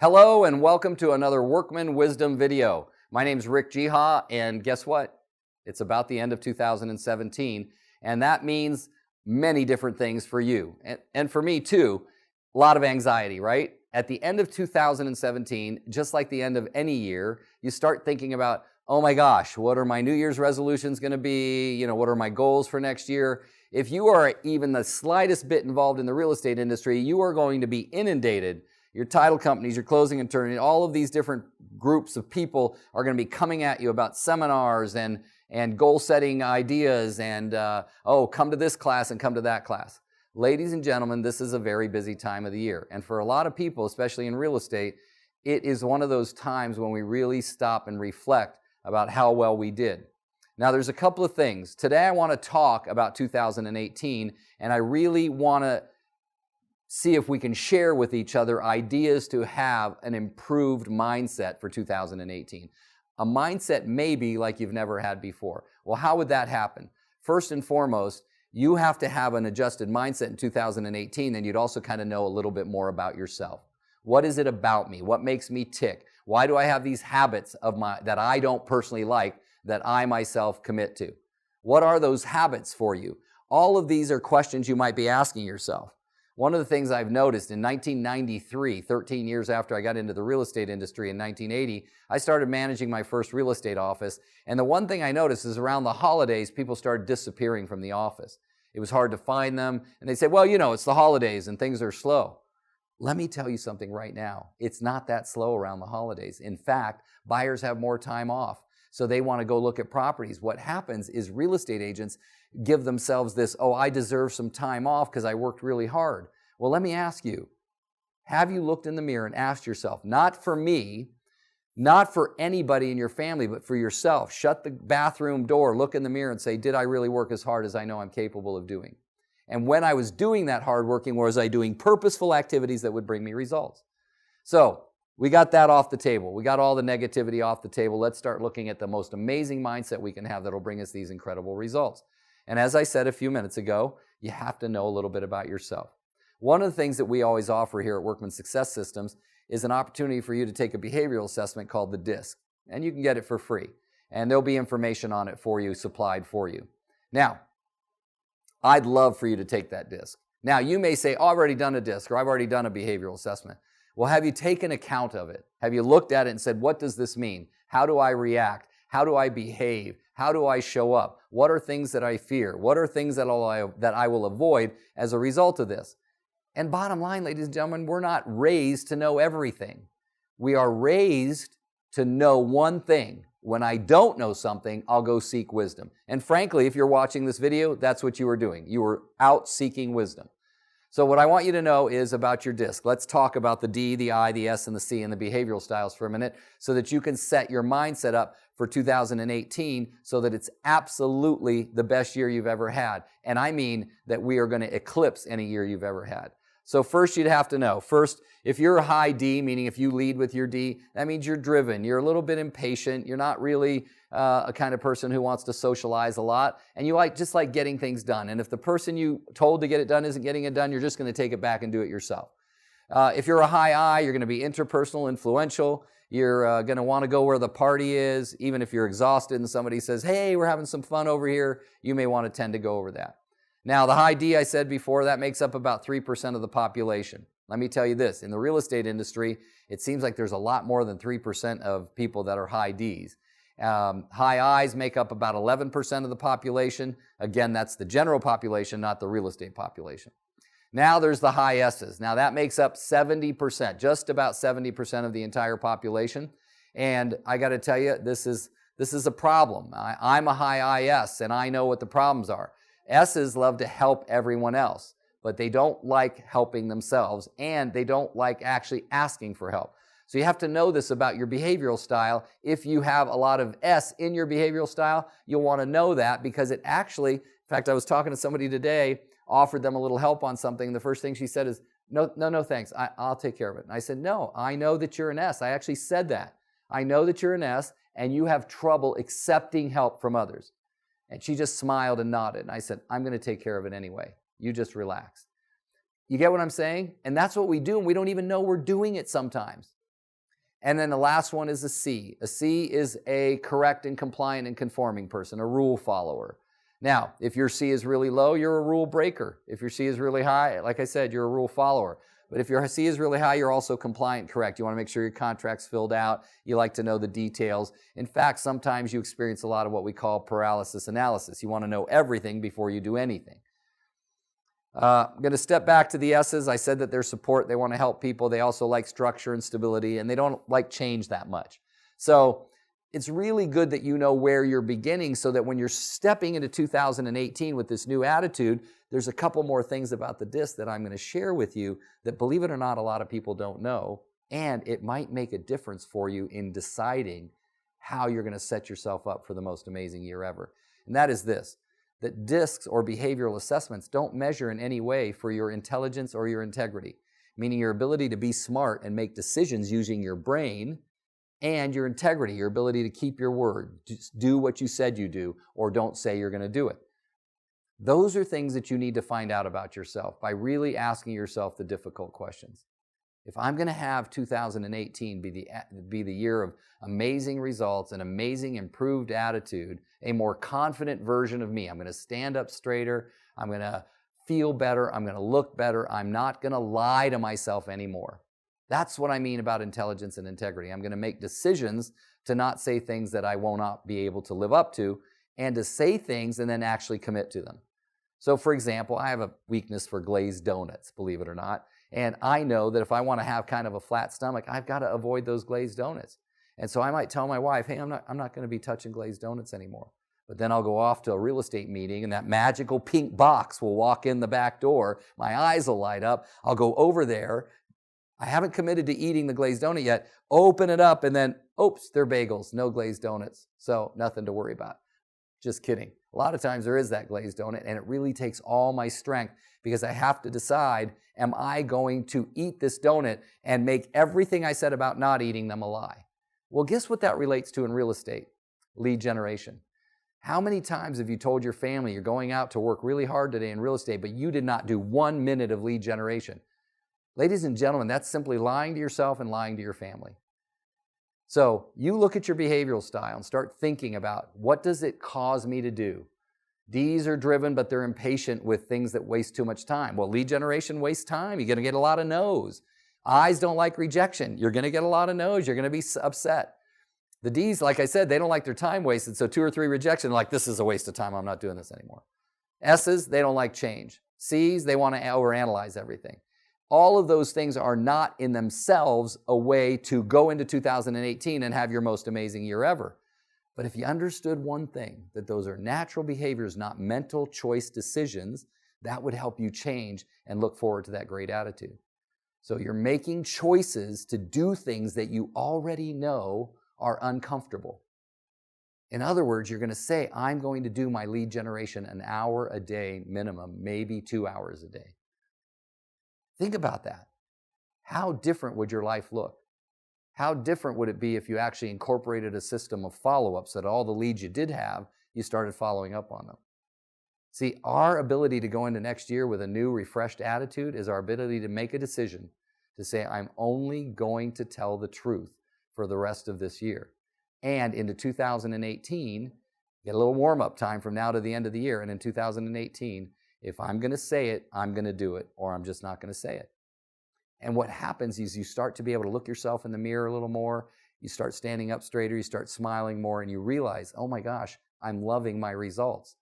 Hello and welcome to another Workman Wisdom video. My name's Rick Geha, and guess what? It's about the end of 2017, and that means many different things for you. And for me too, a lot of anxiety, right? At the end of 2017, just like the end of any year, you start thinking about, oh my gosh, what are my New Year's resolutions going to be? What are my goals for next year? If you are even the slightest bit involved in the real estate industry, you are going to be inundated. Your title companies, your closing attorney, all of these different groups of people are going to be coming at you about seminars and goal-setting ideas and, come to this class and come to that class. Ladies and gentlemen, this is a very busy time of the year. And for a lot of people, especially in real estate, it is one of those times when we really stop and reflect about how well we did. Now, there's a couple of things. Today, I want to talk about 2018, and I really want to see if we can share with each other ideas to have an improved mindset for 2018. A mindset maybe like you've never had before. Well, how would that happen? First and foremost, you have to have an adjusted mindset in 2018, and you'd also kind of know a little bit more about yourself. What is it about me? What makes me tick? Why do I have these habits that I don't personally like that I myself commit to? What are those habits for you? All of these are questions you might be asking yourself. One of the things I've noticed in 1993, 13 years after I got into the real estate industry in 1980, I started managing my first real estate office. And the one thing I noticed is around the holidays, people started disappearing from the office. It was hard to find them. And they said, well, it's the holidays and things are slow. Let me tell you something right now. It's not that slow around the holidays. In fact, buyers have more time off. So they want to go look at properties. What happens is real estate agents give themselves this, I deserve some time off because I worked really hard. Well, let me ask you, have you looked in the mirror and asked yourself, not for me, not for anybody in your family, but for yourself, shut the bathroom door, look in the mirror and say, did I really work as hard as I know I'm capable of doing? And when I was doing that hard working, was I doing purposeful activities that would bring me results? So we got that off the table. We got all the negativity off the table. Let's start looking at the most amazing mindset we can have that will bring us these incredible results. And as I said a few minutes ago, you have to know a little bit about yourself. One of the things that we always offer here at Workman Success Systems is an opportunity for you to take a behavioral assessment called the DISC. And you can get it for free. And there'll be information on it for you, supplied for you. Now, I'd love for you to take that DISC. Now, you may say, I've already done a DISC or I've already done a behavioral assessment. Well, have you taken account of it? Have you looked at it and said, what does this mean? How do I react? How do I behave? How do I show up? What are things that I fear? What are things that I will avoid as a result of this? And bottom line, ladies and gentlemen, we're not raised to know everything. We are raised to know one thing. When I don't know something, I'll go seek wisdom. And frankly, if you're watching this video, that's what you were doing. You were out seeking wisdom. So what I want you to know is about your DISC. Let's talk about the D, the I, the S, and the C, and the behavioral styles for a minute so that you can set your mindset up for 2018 so that it's absolutely the best year you've ever had. And I mean that we are going to eclipse any year you've ever had. So first, you'd have to know. First, if you're a high D, meaning if you lead with your D, that means you're driven. You're a little bit impatient. You're not really a kind of person who wants to socialize a lot. And you just like getting things done. And if the person you told to get it done isn't getting it done, you're just going to take it back and do it yourself. If you're a high I, you're going to be interpersonal, influential. You're going to want to go where the party is. Even if you're exhausted and somebody says, hey, we're having some fun over here, you may want to tend to go over that. Now, the high D, I said before, that makes up about 3% of the population. Let me tell you this, in the real estate industry, it seems like there's a lot more than 3% of people that are high Ds. High Is make up about 11% of the population. Again, that's the general population, not the real estate population. Now there's the high S's. Now that makes up 70%, just about 70% of the entire population. And I got to tell you, this is a problem. I'm a high IS, and I know what the problems are. S's love to help everyone else, but they don't like helping themselves, and they don't like actually asking for help. So you have to know this about your behavioral style. If you have a lot of S in your behavioral style, you'll want to know that because it actually, in fact, I was talking to somebody today, offered them a little help on something. The first thing she said is, no, thanks. I'll take care of it. And I said, no, I know that you're an S. I actually said that. I know that you're an S, and you have trouble accepting help from others. And she just smiled and nodded. And I said, I'm going to take care of it anyway. You just relax. You get what I'm saying? And that's what we do, and we don't even know we're doing it sometimes. And then the last one is a C. A C is a correct and compliant and conforming person, a rule follower. Now, if your C is really low, you're a rule breaker. If your C is really high, like I said, you're a rule follower. But if your C is really high, you're also compliant, correct. You want to make sure your contract's filled out. You like to know the details. In fact, sometimes you experience a lot of what we call paralysis analysis. You want to know everything before you do anything. I'm going to step back to the S's. I said that they're support. They want to help people. They also like structure and stability, and they don't like change that much. So it's really good that you know where you're beginning so that when you're stepping into 2018 with this new attitude, there's a couple more things about the disc that I'm going to share with you that, believe it or not, a lot of people don't know, and it might make a difference for you in deciding how you're going to set yourself up for the most amazing year ever. And that is this, that discs or behavioral assessments don't measure in any way for your intelligence or your integrity, meaning your ability to be smart and make decisions using your brain, and your integrity, your ability to keep your word, just do what you said you do, or don't say you're going to do it. Those are things that you need to find out about yourself by really asking yourself the difficult questions. If I'm going to have 2018 be the year of amazing results, an amazing improved attitude, a more confident version of me, I'm going to stand up straighter, I'm going to feel better, I'm going to look better, I'm not going to lie to myself anymore. That's what I mean about intelligence and integrity. I'm going to make decisions to not say things that I will not be able to live up to, and to say things and then actually commit to them. So for example, I have a weakness for glazed donuts, believe it or not. And I know that if I want to have kind of a flat stomach, I've got to avoid those glazed donuts. And so I might tell my wife, hey, I'm not going to be touching glazed donuts anymore. But then I'll go off to a real estate meeting and that magical pink box will walk in the back door. My eyes will light up. I'll go over there. I haven't committed to eating the glazed donut yet. Open it up and then, oops, they're bagels, no glazed donuts. So nothing to worry about. Just kidding. A lot of times there is that glazed donut, and it really takes all my strength because I have to decide, am I going to eat this donut and make everything I said about not eating them a lie? Well, guess what that relates to in real estate? Lead generation. How many times have you told your family you're going out to work really hard today in real estate, but you did not do 1 minute of lead generation? Ladies and gentlemen, that's simply lying to yourself and lying to your family. So you look at your behavioral style and start thinking about, what does it cause me to do? D's are driven, but they're impatient with things that waste too much time. Well, lead generation wastes time. You're going to get a lot of no's. I's don't like rejection. You're going to get a lot of no's. You're going to be upset. The D's, like I said, they don't like their time wasted. So 2 or 3 rejection, like, this is a waste of time. I'm not doing this anymore. S's, they don't like change. C's, they want to overanalyze everything. All of those things are not in themselves a way to go into 2018 and have your most amazing year ever. But if you understood one thing, that those are natural behaviors, not mental choice decisions, that would help you change and look forward to that great attitude. So you're making choices to do things that you already know are uncomfortable. In other words, you're going to say, I'm going to do my lead generation an hour a day minimum, maybe 2 hours a day. Think about that. How different would your life look? How different would it be if you actually incorporated a system of follow-ups that all the leads you did have, you started following up on them? See, our ability to go into next year with a new, refreshed attitude is our ability to make a decision to say, I'm only going to tell the truth for the rest of this year. And into 2018, get a little warm-up time from now to the end of the year, and in 2018, if I'm going to say it, I'm going to do it, or I'm just not going to say it. And what happens is you start to be able to look yourself in the mirror a little more, you start standing up straighter, you start smiling more, and you realize, oh my gosh, I'm loving my results.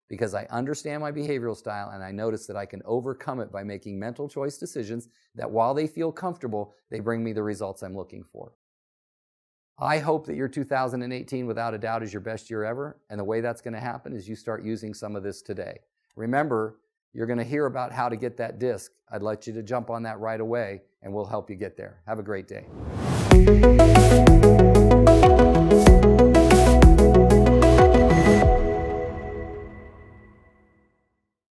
Because I understand my behavioral style, and I notice that I can overcome it by making mental choice decisions that, while they feel comfortable, they bring me the results I'm looking for. I hope that your 2018, without a doubt, is your best year ever, and the way that's going to happen is you start using some of this today. Remember, you're going to hear about how to get that disc. I'd like you to jump on that right away, and we'll help you get there. Have a great day.